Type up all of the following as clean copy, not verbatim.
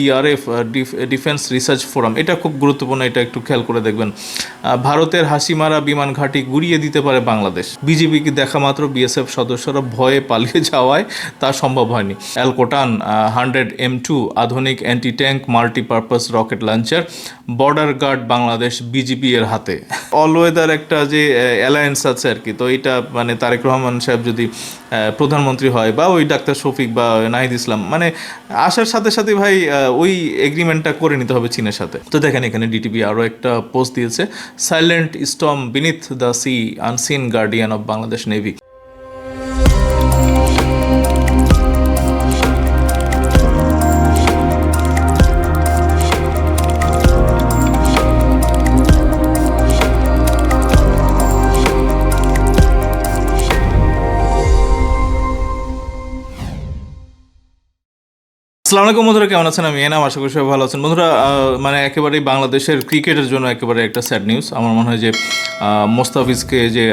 DRF defence research forum, এটা খুব গুরুত্বপূর্ণ, এটা একটু খেয়াল করে দেখবেন। ভারতের হাসিমারা বিমান ঘাঁটি গুড়িয়ে দিতে পারে বাংলাদেশ, বিজিবিকে দেখা মাত্র বিএসএফ সদস্যরা ভয়ে পালিয়ে যাওয়ায় তা সম্ভব হয়নি। অ্যালকোটান 100 M2 আধুনিক anti tank multipurpose rocket launcher, border guard Bangladesh BGB এর হাতে। অল ওয়েদার একটা যে অ্যালায়েন্স আছে আর কি, তো এটা মানে তারেক রহমান সাহেব যদি প্রধানমন্ত্রী হয় বা ওই ডাক্তার শফিক বা নাহিদ ইসলাম, মানে আসার সাথে সাথে ভাই ওই এগ্রিমেন্টটা করে নিতে হবে চীনের সাথে। তো দেখেন এখানে ডিটিভি আরও একটা পোস্ট দিয়েছে, silent storm beneath the sea unseen guardian of Bangladesh navy. আসসালামু আলাইকুম বন্ধুরা, কেমন আছেন? আমি এনাম, আশা করি সবাই ভালো আছেন। বন্ধুরা মানে একেবারেই বাংলাদেশের ক্রিকেটের জন্য একেবারে একটা স্যাড নিউজ। আমার মনে হয় যে মোস্তাফিজকে যে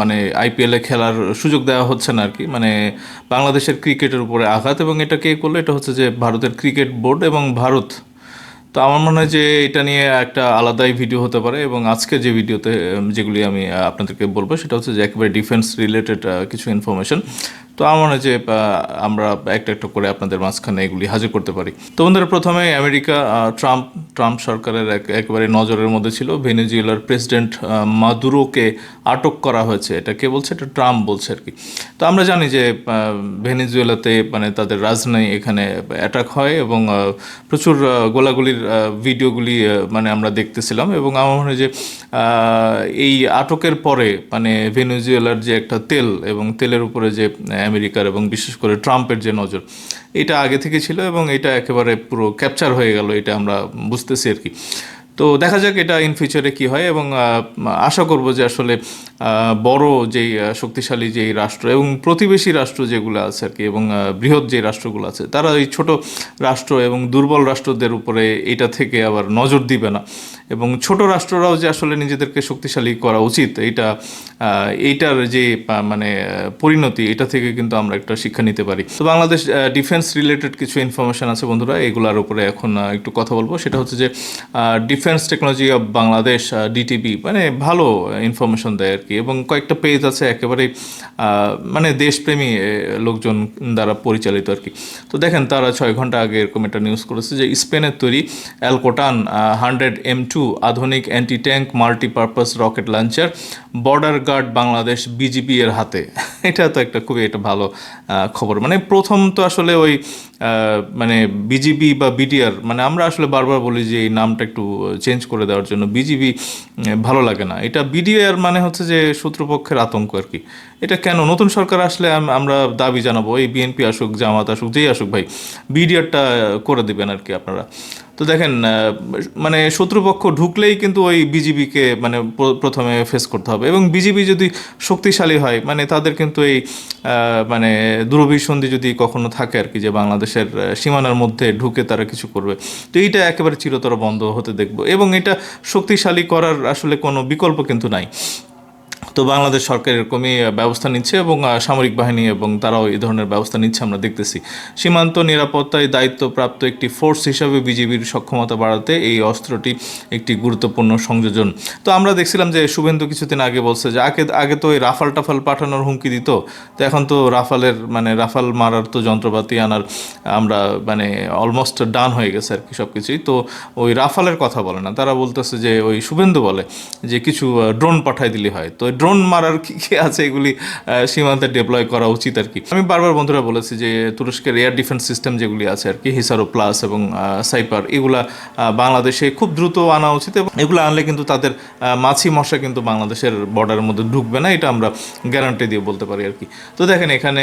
মানে আইপিএলে খেলার সুযোগ দেওয়া হচ্ছে না আর কি, মানে বাংলাদেশের ক্রিকেটের উপরে আঘাত। এবং এটা কে করলো? এটা হচ্ছে যে ভারতের ক্রিকেট বোর্ড এবং ভারত। তো আমার মনে হয় যে এটা নিয়ে একটা আলাদাই ভিডিও হতে পারে। এবং আজকে যে ভিডিওতে যেগুলি আমি আপনাদেরকে বলবো সেটা হচ্ছে যে একেবারে ডিফেন্স রিলেটেড কিছু ইনফরমেশন। তো আমার মনে হয় যে আমরা একটা একটা করে আপনাদের মাঝখানে এগুলি হাজির করতে পারি। তো বন্ধুরা, প্রথমে আমেরিকা, ট্রাম্প সরকারের একেবারে নজরের মধ্যে ছিল ভেনেজুয়েলার প্রেসিডেন্ট মাদুরোকে আটক করা হয়েছে। এটা কে বলছে? এটা ট্রাম্প বলছে আর কি। তো আমরা জানি যে ভেনেজুয়েলাতে মানে তাদের রাজধানী এখানে অ্যাটাক হয় এবং প্রচুর গোলাগুলির ভিডিওগুলি মানে আমরা দেখতেছিলাম। এবং আমার মনে হয় যে এই আটকের পরে মানে ভেনেজুয়েলার যে একটা তেল এবং তেলের উপরে যে আমেরিকার এবং বিশেষ করে ট্রাম্পের যে নজর, এটা আগে থেকে ছিল এবং এটা একেবারে পুরো ক্যাপচার হয়ে গেল, এটা আমরা বুঝতেছি আর কি। তো দেখা যাক এটা ইন ফিউচারে কী হয়। এবং আশা করব যে আসলে বড় যেই শক্তিশালী যেই রাষ্ট্র এবং প্রতিবেশী রাষ্ট্র যেগুলো আছে আর কি, এবং বৃহৎ যে রাষ্ট্রগুলো আছে, তারা এই ছোট রাষ্ট্র এবং দুর্বল রাষ্ট্রদের উপরে এটা থেকে আবার নজর দিবে না। এবং ছোট রাষ্ট্ররাও যে আসলে নিজেদেরকে শক্তিশালী করা উচিত, এইটার যে মানে পরিণতি, এটা থেকে কিন্তু আমরা একটা শিক্ষা নিতে পারি। তো বাংলাদেশ ডিফেন্স রিলেটেড কিছু ইনফরমেশন আছে বন্ধুরা, এগুলোর উপরে এখন একটু কথা বলবো। সেটা হচ্ছে যে ডিফেন্স টেকনোলজি অফ বাংলাদেশ, ডিটিবি, মানে ভালো ইনফরমেশন দেয় আর কি। এবং কয়েকটা পেজ আছে একেবারেই মানে দেশপ্রেমী লোকজন দ্বারা পরিচালিত আর কি। তো দেখেন তারা 6 ঘন্টা আগে এরকম একটা নিউজ করেছে যে স্পেনের তৈরি অ্যালকোটান 100 M2 আধুনিক anti tank multipurpose rocket launcher, border guard Bangladesh BGB এর হাতে। এটা তো একটা খুবই একটা ভালো খবর। মানে প্রথম তো আসলে ওই মানে বিজিবি বা বিডিআর, মানে আমরা আসলে বারবার বলি যে এই নামটা একটু চেঞ্জ করে দেওয়ার জন্য। বিজিবি ভালো লাগে না, এটা বিডিআর মানে হচ্ছে যে শত্রুপক্ষের আতঙ্ক আর কি। এটা কেন? নতুন সরকার আসলে আমরা দাবি জানাবো, এই বিএনপি আসুক, জামাত আসুক, যেই আসুক ভাই, বিডিআরটা করে দেবেন আর কি আপনারা। তো দেখেন মানে শত্রুপক্ষ ঢুকলেই কিন্তু ওই বিজিবিকে মানে প্রথমে ফেস করতে হবে। এবং বিজিবি যদি শক্তিশালী হয়, মানে তাদের কিন্তু এই মানে দূরভিসন্ধি যদি কখনো থাকে আর কি, যে বাংলাদেশের সীমানার মধ্যে ঢুকে তারা কিছু করবে, তো এইটা একেবারে চিরতর বন্ধ হতে দেখবো। এবং এটা শক্তিশালী করার আসলে কোনো বিকল্প কিন্তু নাই। তো বাংলাদেশ সরকার এরকমই ব্যবস্থা নিচ্ছে এবং সামরিক বাহিনী এবং তারাও এই ধরনের ব্যবস্থা নিচ্ছে, আমরা দেখতেছি। সীমান্ত নিরাপত্তায় দায়িত্বপ্রাপ্ত একটি ফোর্স হিসাবে বিজিবির সক্ষমতা বাড়াতে এই অস্ত্রটি একটি গুরুত্বপূর্ণ সংযোজন। তো আমরা দেখছিলাম যে শুভেন্দু কিছুদিন আগে বলছে যে আগে তো ওই রাফাল টাফাল পাঠানোর হুমকি দিত, তো এখন তো রাফাল মারার তো যন্ত্রপাতি আনার আমরা মানে অলমোস্ট ডান হয়ে গেছে আর কি সব কিছুই। তো ওই রাফালের কথা বলে না, তারা বলতেছে যে ওই শুভেন্দু বলে যে কিছু ড্রোন পাঠাই দিলে হয়। তো ড্রোন মারার কী কী আছে এগুলি সীমান্তে ডেপ্লয় করা উচিত আর কি। আমি বারবার বন্ধুরা বলেছি যে তুরস্কের এয়ার ডিফেন্স সিস্টেম যেগুলি আছে আর কি, হিসারো প্লাস এবং সাইপার, এগুলা বাংলাদেশে খুব দ্রুত আনা উচিত। এবং এগুলো আনলে কিন্তু তাদের মাছি মশা কিন্তু বাংলাদেশের বর্ডারের মধ্যে ঢুকবে না, এটা আমরা গ্যারান্টি দিয়ে বলতে পারি আর কি। তো দেখেন এখানে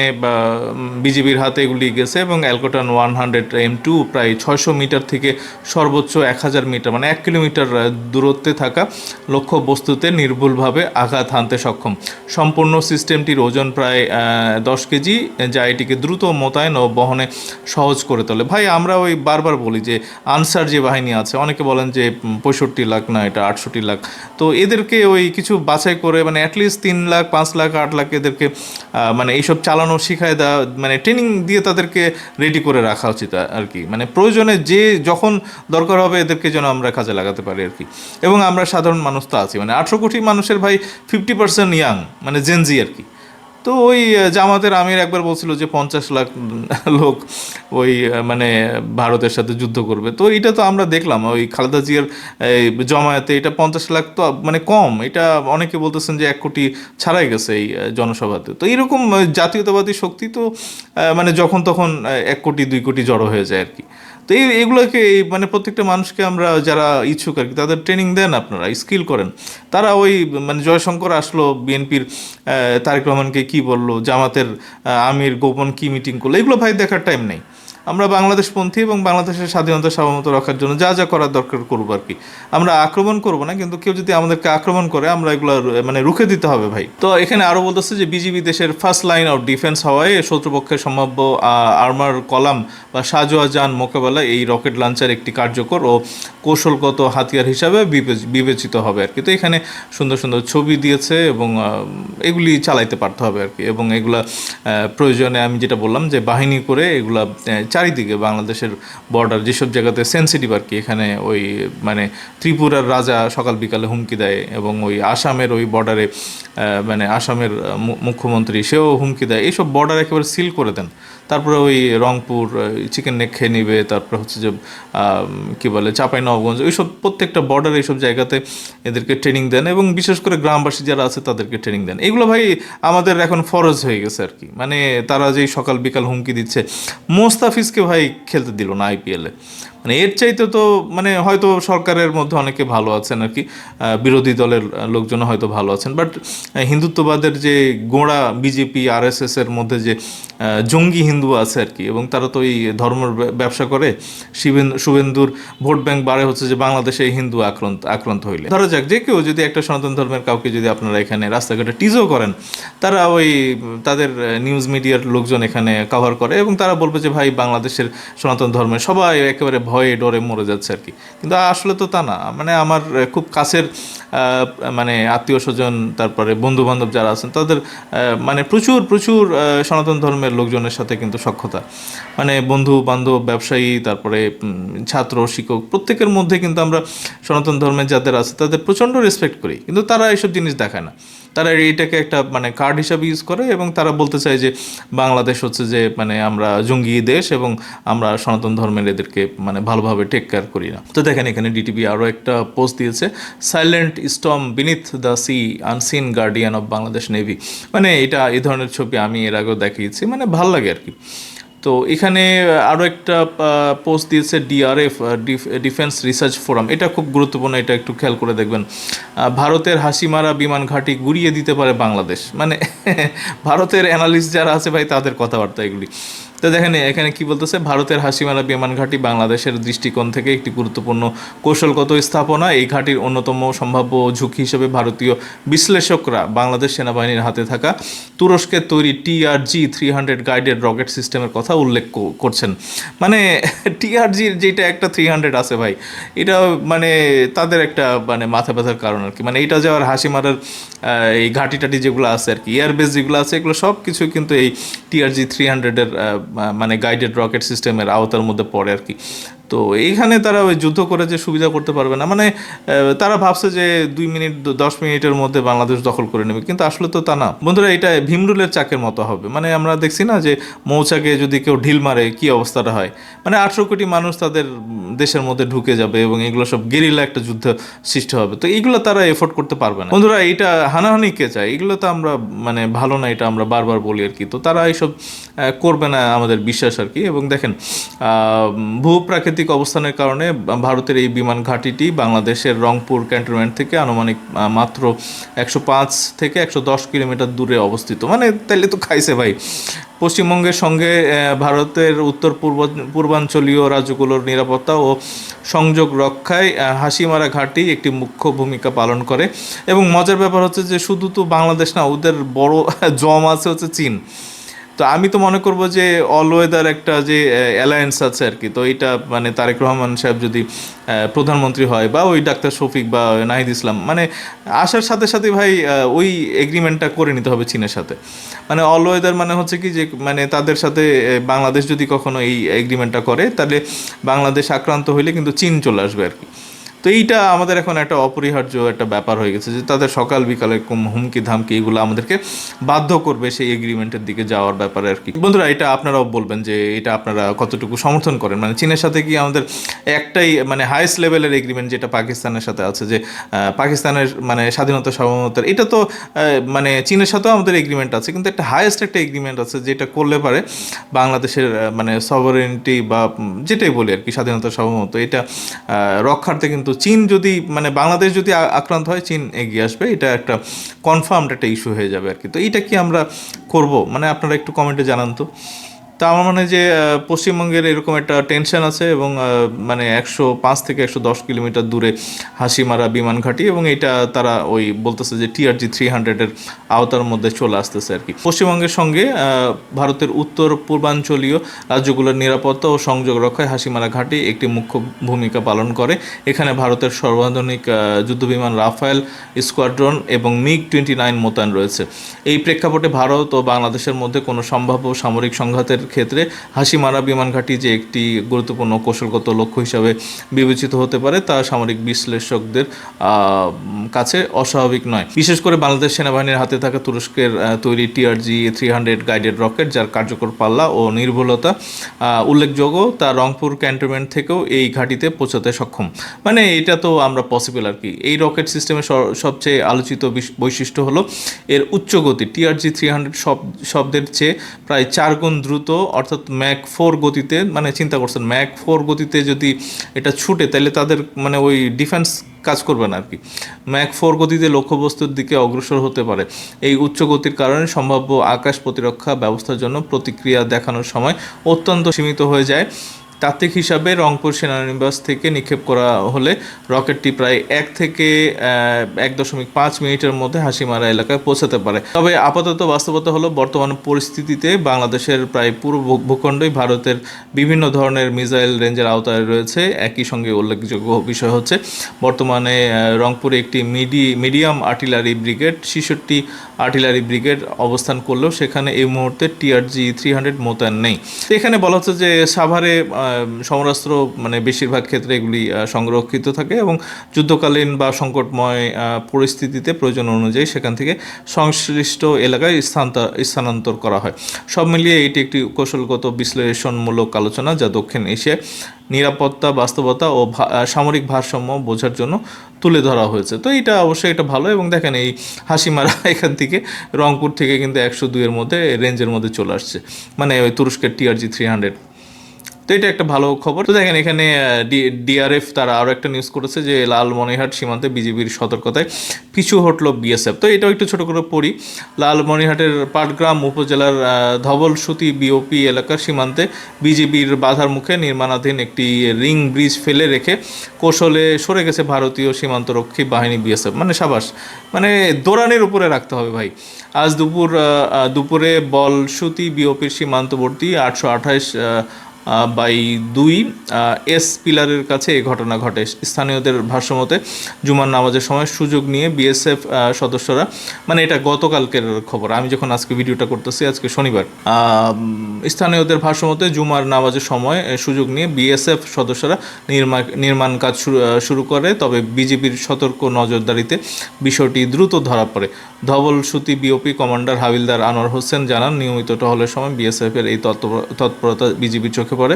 বিজিবির হাতে এগুলি গেছে। এবং অ্যালকোটান 100M2 প্রায় 600 মিটার থেকে সর্বোচ্চ 1000 মিটার মানে 1 কিলোমিটার দূরত্বে থাকা লক্ষ্য বস্তুতে নির্ভুলভাবে আঘাত হানতে আনতে সক্ষম। সম্পূর্ণ সিস্টেমটির ওজন প্রায় 10 কেজি, যা এটিকে দ্রুত মোতায়েন ও বহনে সহজ করে তোলে। ভাই আমরা ওই বারবার বলি যে আনসার যে বাহিনী আছে, অনেকে বলেন যে 65 লাখ না এটা 68 লাখ, তো এদেরকে ওই কিছু বাছাই করে মানে অ্যাটলিস্ট 3 লাখ 5 লাখ 8 লাখ এদেরকে মানে এইসব চালানো শিখায় দেওয়া, মানে ট্রেনিং দিয়ে তাদেরকে রেডি করে রাখা উচিত আর কি। মানে প্রয়োজনে যে যখন দরকার হবে এদেরকে যেন আমরা কাজে লাগাতে পারি আর কি। এবং আমরা সাধারণ মানুষ তো আছি, মানে 18 কোটি মানুষের ভাই 50% ইয়াং, মানে জেনজি আর কি। তো ওই জামাতের আমির একবার বলছিল যে 50 লাখ লোক ওই মানে ভারতের সাথে যুদ্ধ করবে। তো এটা তো আমরা দেখলাম ওই খালেদা জিয়ার এই জমায়েতে, এটা 50 লাখ তো মানে কম, এটা অনেকে বলতেছেন যে 1 কোটি ছাড়াই গেছে এই জনসভাতে। তো এরকম জাতীয়তাবাদী শক্তি তো মানে যখন তখন 1 কোটি 2 কোটি জড়ো হয়ে যায় আর কি। তো এগুলোকে মানে প্রত্যেকটা মানুষকে আমরা যারা ইচ্ছুক আর কি তাদের ট্রেনিং দেন, আপনারা স্কিল করেন। তারা ওই মানে জয়শঙ্কর আসলো, বিএনপির তারেক রহমানকে কি বললো, জামাতের আমির গোপন কি মিটিং করলো, এগুলো ভাই দেখার টাইম নেই। আমরা বাংলাদেশপন্থী এবং বাংলাদেশের স্বাধীনতা সার্বভৌমত্ব রক্ষার জন্য যা যা করার দরকার করবো আর কি। আমরা আক্রমণ করবো না, কিন্তু কেউ যদি আমাদেরকে আক্রমণ করে আমরা এগুলো মানে রুখে দিতে হবে ভাই। তো এখানে আরও বলতেছে যে বিজিবি দেশের ফার্স্ট লাইন অফ ডিফেন্স হওয়ায় শত্রুপক্ষের সম্ভাব্য আর্মার কলাম বা সাজোয়া যান মোকাবেলায় এই রকেট লঞ্চার একটি কার্যকর ও কৌশলগত হাতিয়ার হিসাবে বিবেচিত হবে আর কি। তো এখানে সুন্দর সুন্দর ছবি দিয়েছে এবং এগুলি চালাইতে পারতে হবে আর কি। এবং এগুলা প্রয়োজনে আমি যেটা বললাম যে বাহিনী করে এগুলা চারিদিকে বাংলাদেশের বর্ডার যেসব জায়গাতে সেন্সিটিভ আর কি, এখানে ওই মানে ত্রিপুরার রাজা সকাল বিকালে হুমকি দেয়, এবং ওই আসামের ওই বর্ডারে মানে আসামের মুখ্যমন্ত্রী সেও হুমকি দেয়, এইসব বর্ডার একেবারে সিল করে দেন। তারপরে ওই রংপুর চিকেন নেক খেয়ে নিবে, তারপরে হচ্ছে যে কী বলে চাঁপাইনবাবগঞ্জ, ওইসব প্রত্যেকটা বর্ডার এইসব জায়গাতে এদেরকে ট্রেনিং দেন, এবং বিশেষ করে গ্রামবাসী যারা আছে তাদেরকে ট্রেনিং দেন। এগুলো ভাই আমাদের এখন ফরজ হয়ে গেছে আর কি। মানে তারা যেই সকাল বিকাল হুমকি দিচ্ছে, মোস্তাফিজকে ভাই খেলতে দিল না আইপিএলে, মানে এর চাইতে তো মানে হয়তো সরকারের মধ্যে অনেকে ভালো আছেন আর কি, বিরোধী দলের লোকজন হয়তো ভালো আছেন, বাট হিন্দুত্ববাদের যে গোঁড়া বিজেপি আরএসএস এর মধ্যে যে জঙ্গি হিন্দু আছে আর কি, এবং তারা তো এই ধর্মের ব্যবসা করে। শুভেন্দুর ভোট ব্যাংক বাড়ে হচ্ছে যে বাংলাদেশে হিন্দু আক্রান্ত হইলে। ধরা যাক যে কেউ যদি একটা সনাতন ধর্মের কাউকে যদি আপনারা এখানে রাস্তাঘাটে টিজও করেন, তারা ওই তাদের নিউজ মিডিয়ার লোকজন এখানে কভার করে, এবং তারা বলবে যে ভাই বাংলাদেশের সনাতন ধর্মের সবাই একেবারে ভয়ে ডরে মরে যাচ্ছে আর কি। কিন্তু আসলে তো তা না। মানে আমার খুব কাছের মানে আত্মীয় স্বজন, তারপরে বন্ধু বান্ধব যারা আছেন, তাদের মানে প্রচুর প্রচুর সনাতন ধর্মের লোকজনের সাথে কিন্তু সখ্যতা, মানে বন্ধু বান্ধব ব্যবসায়ী, তারপরে ছাত্র শিক্ষক, প্রত্যেকের মধ্যে কিন্তু আমরা সনাতন ধর্মের যাদের আছে তাদের প্রচণ্ড রেসপেক্ট করি, কিন্তু তারা এইসব জিনিস দেখায় না। তারা এইটাকে একটা মানে কার্ড হিসাবে ইউজ করে, এবং তারা বলতে চায় যে বাংলাদেশ হচ্ছে যে মানে আমরা জঙ্গি দেশ, এবং আমরা সনাতন ধর্মের এদেরকে মানে ভালোভাবে টেক কেয়ার করি না। তো দেখেন এখানে ডিটিভি আরও একটা পোস্ট দিয়েছে, silent storm beneath the sea unseen guardian of Bangladesh navy. মানে এটা এই ধরনের ছবি আমি এর আগেও দেখিয়েছি, মানে ভাল লাগে আর কি। তো এখানে আরও একটা পোস্ট দিয়েছে ডিআরএফ ডিফেন্স রিসার্চ ফোরাম, এটা খুব গুরুত্বপূর্ণ, এটা একটু খেয়াল করে দেখবেন। ভারতের হাসিমারা বিমান ঘাঁটি গুড়িয়ে দিতে পারে বাংলাদেশ, মানে ভারতের অ্যানালিস্ট যারা আছে ভাই তাদের কথাবার্তা এগুলি। তো দেখেন এখানে কি বলতেছে, ভারতের হাসিমারা বিমান ঘাঁটি বাংলাদেশের দৃষ্টিকোণ থেকে একটি গুরুত্বপূর্ণ কৌশলগত স্থাপনা। এই ঘাঁটির অন্যতম সম্ভাব্য ঝুঁকি হিসেবে ভারতীয় বিশ্লেষকরা বাংলাদেশ সেনাবাহিনীর হাতে থাকা তুরস্কের তৈরি TRG-300 গাইডেড রকেট সিস্টেমের কথা উল্লেখ করছেন। মানে TRG-র যেটা একটা 300 আছে ভাই, এটা মানে তাদের একটা মানে মাথা ব্যথার কারণ আর কি। মানে এটা যাওয়ার হাসিমারার এই ঘাঁটি টাটি যেগুলো আছে আর কি, এয়ারবেস যেগুলো আছে, এগুলো সব কিছু কিন্তু এই TRG-300-এর মানে গাইডেড রকেট সিস্টেমের আওতার মধ্যে পড়ে আর কি। তো এইখানে তারা ওই যুদ্ধ করে যে সুবিধা করতে পারবে না, মানে তারা ভাবছে যে 2 মিনিট 10 মিনিটের মধ্যে বাংলাদেশ দখল করে নেবে, কিন্তু আসলে তো তা না বন্ধুরা। এটা ভীমরুলের চাকের মতো হবে। মানে আমরা দেখছি না যে মৌচাকে যদি কেউ ঢিল মারে কি অবস্থাটা হয়, মানে 18 কোটি মানুষ তাদের দেশের মধ্যে ঢুকে যাবে, এবং এগুলো সব গেরিলা একটা যুদ্ধ সৃষ্টি হবে। তো এইগুলো তারা এফোর্ড করতে পারবে না বন্ধুরা। এটা হানাহানি কে চায়, এগুলো তো আমরা মানে ভালো না, এটা আমরা বারবার বলি আর কি। তো তারা এইসব করবে না আমাদের বিশ্বাস আর কি। এবং দেখেন ভূপ্রাকৃতিক ভৌগোলিক অবস্থানের কারণে ভারতের এই বিমান ঘাঁটিটি বাংলাদেশের রংপুর ক্যান্টনমেন্ট থেকে আনুমানিক মাত্র 105 থেকে 110 কিলোমিটার দূরে অবস্থিত। মানে তাইলে তো খাইছে ভাই। পশ্চিমবঙ্গের সঙ্গে ভারতের উত্তর পূর্বাঞ্চলীয় রাজ্যগুলোর নিরাপত্তা ও সংযোগ রক্ষায় হাসিমারা ঘাঁটি একটি মুখ্য ভূমিকা পালন করে। এবং মজার ব্যাপার হচ্ছে যে শুধু তো বাংলাদেশ না, ওদের বড় জম আছে হচ্ছে চীন। তো আমি তো মনে করব যে অল ওয়েদার একটা যে অ্যালায়েন্স আছে আর কি, তো এইটা মানে তারেক রহমান সাহেব যদি প্রধানমন্ত্রী হয় বা ওই ডাক্তার শফিক বা নাহিদ ইসলাম মানে আসার সাথে সাথে ভাই ওই এগ্রিমেন্টটা করে নিতে হবে চীনের সাথে। মানে অল ওয়েদার মানে হচ্ছে কি যে মানে তাদের সাথে বাংলাদেশ যদি কখনো এই এগ্রিমেন্টটা করে তাহলে বাংলাদেশ আক্রান্ত হইলে কিন্তু চীন চলে আসবে আর কি। তো এইটা আমাদের এখন একটা অপরিহার্য একটা ব্যাপার হয়ে গেছে যে তাদের সকাল বিকালে হুমকি ধামকি এগুলো আমাদেরকে বাধ্য করবে সেই এগ্রিমেন্টের দিকে যাওয়ার ব্যাপারে আর কি। বন্ধুরা, এটা আপনারাও বলবেন যে এটা আপনারা কতটুকু সমর্থন করেন। মানে চীনের সাথে কি আমাদের একটাই মানে হাইয়েস্ট লেভেলের এগ্রিমেন্ট যেটা পাকিস্তানের সাথে আছে, যে পাকিস্তানের মানে স্বাধীনতা সার্বভৌমত্বের, এটা তো মানে চীনের সাথেও আমাদের এগ্রিমেন্ট আছে, কিন্তু একটা হাইয়েস্ট একটা এগ্রিমেন্ট আছে যেটা করলে পারে বাংলাদেশের মানে সভারেনিটি বা যেটাই বলি আর কি, স্বাধীনতা সার্বভৌমত্ব, এটা রক্ষার্থে কিন্তু চীন যদি মানে বাংলাদেশ যদি আক্রান্ত হয় চীন এগিয়ে আসবে। এটা একটা কনফার্মড একটা ইস্যু হয়ে যাবে আর কি। তো এইটা কি আমরা করব? মানে আপনারা একটু কমেন্টে জানান তো। তা আমার মনে হয় যে পশ্চিমবঙ্গের এরকম একটা টেনশন আছে এবং মানে 105 থেকে 110 কিলোমিটার দূরে হাসিমারা বিমান ঘাঁটি, এবং এটা তারা ওই বলতেছে যে TRG 300-এর আওতার মধ্যে চলে আসতেছে আর কি। পশ্চিমবঙ্গের সঙ্গে ভারতের উত্তর পূর্বাঞ্চলীয় রাজ্যগুলোর নিরাপত্তা ও সংযোগ রক্ষায় হাসিমারা ঘাঁটি একটি মুখ্য ভূমিকা পালন করে। এখানে ভারতের সর্বাধুনিক যুদ্ধবিমান রাফায়েল স্কোয়াড্রন এবং MiG-29 মোতায়েন রয়েছে। এই প্রেক্ষাপটে ভারত ও বাংলাদেশের মধ্যে কোনো সম্ভাব্য সামরিক সংঘাতের ক্ষেত্রে হাসিমারা বিমান ঘাঁটি যে একটি গুরুত্বপূর্ণ কৌশলগত লক্ষ্য হিসাবে বিবেচিত হতে পারে তা সামরিক বিশ্লেষকদের কাছে অস্বাভাবিক নয়। বিশেষ করে বাংলাদেশ সেনাবাহিনীর হাতে থাকা তুরস্কের তৈরি TRG 300 গাইডেড রকেট, যার কার্যকর পাল্লা ও নির্ভুলতা উল্লেখযোগ্য, তা রংপুর ক্যান্টনমেন্ট থেকেও এই ঘাঁটিতে পৌঁছাতে সক্ষম। মানে এটা তো আমরা পসিবল আর কি। এই রকেট সিস্টেমের সবচেয়ে আলোচিত বৈশিষ্ট্য হলো এর উচ্চ গতি। TRG 300 শব্দের চেয়ে প্রায় 4 গুণ দ্রুত, অর্থাৎ ম্যাক 4 গতিতে, মানে চিন্তা করছেন ম্যাক 4 গতিতে যদি এটা ছুটে তাহলে তাদের মানে ওই ডিফেন্স কাজ করবে না আর কি। ম্যাক 4 গতিতে লক্ষ্যবস্তুর দিকে অগ্রসর হতে পারে। এই উচ্চ গতির কারণে সম্ভাব্য আকাশ প্রতিরক্ষা ব্যবস্থার জন্য প্রতিক্রিয়া দেখানোর সময় অত্যন্ত সীমিত হয়ে যায়। তাত্ত্বিক হিসাবে রংপুর সেনানিবাস থেকে নিক্ষেপ করা হলে রকেটটি প্রায় 1 থেকে 1.5 মিনিটের মধ্যে হাসিমারা এলাকায় পৌঁছাতে পারে। তবে আপাতত বাস্তবতা হলো বর্তমান পরিস্থিতিতে বাংলাদেশের প্রায় পুরো ভূখণ্ডই ভারতের বিভিন্ন ধরনের মিসাইল রেঞ্জের আওতায় রয়েছে। একই সঙ্গে উল্লেখযোগ্য বিষয় হচ্ছে বর্তমানে রংপুরে একটি medium artillery brigade, 66 artillery brigade অবস্থান করলেও সেখানে এই মুহূর্তে TRG 300 মোতায়েন নেই। এখানে বলা হচ্ছে যে সাভারে সমরাস্ত্র মানে বেশিরভাগ ক্ষেত্রে এগুলি সংরক্ষিত থাকে এবং যুদ্ধকালীন বা সংকটময় পরিস্থিতিতে প্রয়োজন অনুযায়ী সেখান থেকে সংশ্লিষ্ট এলাকায় স্থানান্তর করা হয়। সব মিলিয়ে এটি একটি কৌশলগত বিশ্লেষণমূলক আলোচনা যা দক্ষিণ এশিয়ায় নিরাপত্তা বাস্তবতা ও সামরিক ভারসাম্য বোঝার জন্য তুলে ধরা হয়েছে। তো এটা অবশ্যই এটা ভালো। এবং দেখেন এই হাসিমারা এখান থেকে রংপুর থেকে কিন্তু 102-এর মধ্যে রেঞ্জের মধ্যে চলে আসছে, মানে ওই তুরস্কের TRG 300। তো এটা একটা ভালো খবর। তো দেখেন এখানে DRF তারা আরও একটা নিউজ করেছে যে লালমনিরহাট সীমান্তে বিজিবির সতর্কতায় পিছু হটল BSF। তো এটাও একটু ছোটো করে পড়ি। লালমনিরহাটের পাটগ্রাম উপজেলার ধবলসুতি BOP এলাকার সীমান্তে বিজিবির বাধার মুখে নির্মাণাধীন একটি রিং ব্রিজ ফেলে রেখে কৌশলে সরে গেছে ভারতীয় সীমান্তরক্ষী বাহিনী BSF। মানে সাবাস, মানে দৌড়ানির উপরে রাখতে হবে ভাই। আজ দুপুরে বলসুতি BOPর সীমান্তবর্তী 828/2 এস পিলারের কাছে এই ঘটনা ঘটে। স্থানীয়দের ভাষ্যমতে জুমার নামাজের সময় সুযোগ নিয়ে BSF সদস্যরা, মানে এটা গতকালকের খবর, আমি যখন আজকে ভিডিওটা করতেছি আজকে শনিবার, স্থানীয়দের ভাষ্যমতে জুমার নামাজের সময় সুযোগ নিয়ে BSF সদস্যরা নির্মাণ কাজ শুরু করে। তবে বিজিবির সতর্ক নজরদারিতে বিষয়টি দ্রুত ধরা পড়ে। ধবলসুতি BOP কমান্ডার হাবিলদার আনোয়ার হোসেন জানান, নিয়মিত টহলের সময় BSF-এর এই তৎপরতা বিজিবির চোখে পড়ে।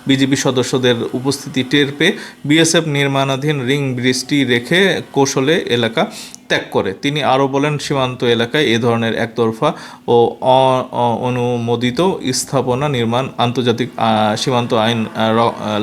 বিজিবি সদস্যদের উপস্থিতি টের পেয়ে BSF নির্মাণাধীন রিং ব্রিজটি রেখে কৌশলে এলাকা ত্যাগ করে। তিনি আরও বলেন, সীমান্ত এলাকায় এ ধরনের একতরফা ও অনুমোদিত স্থাপনা নির্মাণ আন্তর্জাতিক সীমান্ত আইন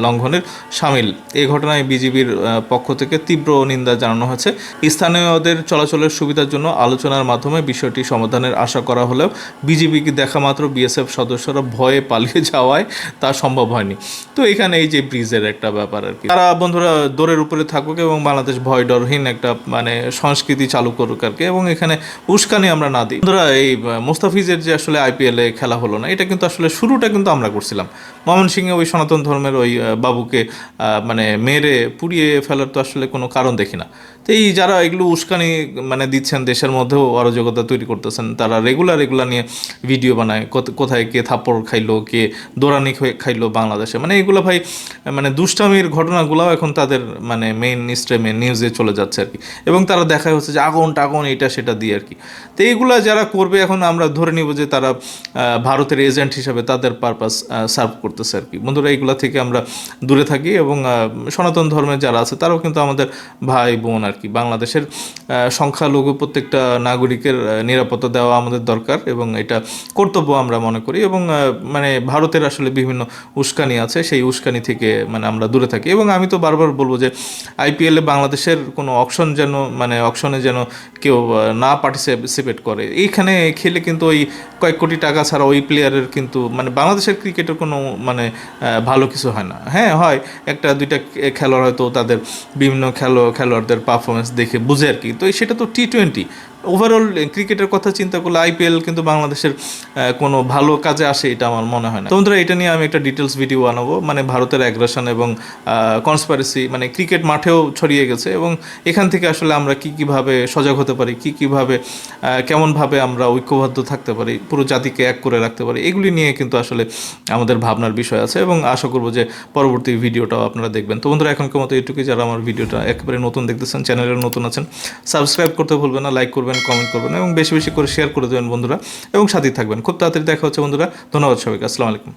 লঙ্ঘনের শামিল। এই ঘটনায় বিজিবির পক্ষ থেকে তীব্র নিন্দা জানানো হয়েছে। স্থানীয়দের চলাচলের সুবিধার জন্য আলোচনার মাধ্যমে বিষয়টি সমাধানের আশা করা হলেও বিজিবিকে দেখা মাত্র বিএসএফ সদস্যরা ভয়ে পালিয়ে যাওয়ায় তা সম্ভব হয়নি। তো এখানে এই যে ব্রিজের একটা ব্যাপার আর কি, তারা বন্ধুরা দৌড়ের উপরে থাকুক এবং বাংলাদেশ ভয় ডরহীন একটা মানে সংস্কৃতি চালু করুক আর কি, এবং এখানে উস্কানি আমরা না দিই। বন্ধুরা, এই মোস্তাফিজের যে আসলে আইপিএলে খেলা হলো না, এটা কিন্তু আসলে শুরুটা কিন্তু আমরা করছিলাম। ময়মনসিংহে ওই সনাতন ধর্মের ওই বাবুকে মানে মেরে পুড়িয়ে ফেলার তো আসলে কোনো কারণ দেখি না। তো এই যারা এগুলো উস্কানি মানে দিচ্ছেন, দেশের মধ্যেও অরাজকতা তৈরি করতেছেন, তারা রেগুলার এগুলা নিয়ে ভিডিও বানায়, কোথায় কে থাপ্পড় খাইলো, কে দৌড়ানি খাইলো বাংলাদেশে, মানে এগুলো ভাই মানে দুষ্টামির ঘটনাগুলোও এখন তাদের মানে মেইন স্ট্রিমে নিউজে চলে যাচ্ছে আর কি, এবং তারা দেখায় হচ্ছে যে আগুন টাগুন এটা সেটা দিয়ে আর কি। তো এইগুলা যারা করবে, এখন আমরা ধরে নিব যে তারা ভারতের এজেন্ট হিসাবে তাদের পারপাস সার্ভ করতেছে আর কি। বন্ধুরা, এইগুলা থেকে আমরা দূরে থাকি, এবং সনাতন ধর্মের যারা আছে তারাও কিন্তু আমাদের ভাই বোন আর কি। বাংলাদেশের সংখ্যালঘু প্রত্যেকটা নাগরিকের নিরাপত্তা দেওয়া আমাদের দরকার, এবং এটা কর্তব্য আমরা মনে করি। এবং মানে ভারতের আসলে বিভিন্ন উস্কানি আছে, সেই উস্কানি থেকে মানে আমরা দূরে থাকি। এবং আমি তো বারবার বলবো যে আইপিএলে বাংলাদেশের কোনো অকশনে যেন কেউ না পার্টিসিপেট করে। এইখানে খেলে কিন্তু ওই কয়েক কোটি টাকা ছাড়া ওই প্লেয়ারের কিন্তু মানে বাংলাদেশের ক্রিকেটের কোনো মানে ভালো কিছু হয় না। হ্যাঁ, হয় একটা দুইটা খেলোয়াড় হয়তো তাদের বিভিন্ন খেলোয়াড়দের পারফরমেন্স দেখে বুঝে আর কি। তো সেটা তো টি-20। ওভারঅল ক্রিকেটের কথা চিন্তা করলে আইপিএল কিন্তু বাংলাদেশের কোনো ভালো কাজে আসে এটা আমার মনে হয় না। তো বন্ধুরা, এটা নিয়ে আমি একটা ডিটেলস ভিডিও বানাবো, মানে ভারতের অ্যাগ্রেশন এবং কনস্পারেসি মানে ক্রিকেট মাঠেও ছড়িয়ে গেছে, এবং এখান থেকে আসলে আমরা কীভাবে সজাগ হতে পারি, কীভাবে কেমনভাবে আমরা ঐক্যবদ্ধ থাকতে পারি, পুরো জাতিকে এক করে রাখতে পারি, এগুলি নিয়ে কিন্তু আসলে আমাদের ভাবনার বিষয় আছে, এবং আশা করবো যে পরবর্তী ভিডিওটাও আপনারা দেখবেন। তো বন্ধুরা, এখনকার মতো এটুকুই। যারা আমার ভিডিওটা একেবারে নতুন দেখতেছেন, চ্যানেলের নতুন আছেন, সাবস্ক্রাইব করতে ভুলবেন না, লাইক করবেন, কমেন্ট করবেন, এবং বেশি বেশি করে শেয়ার করে দেবেন বন্ধুরা, এবং সাথেই থাকবেন। খুব তাড়াতাড়ি দেখা হচ্ছে বন্ধুরা। ধন্যবাদ সবাইকে। আসসালামু আলাইকুম।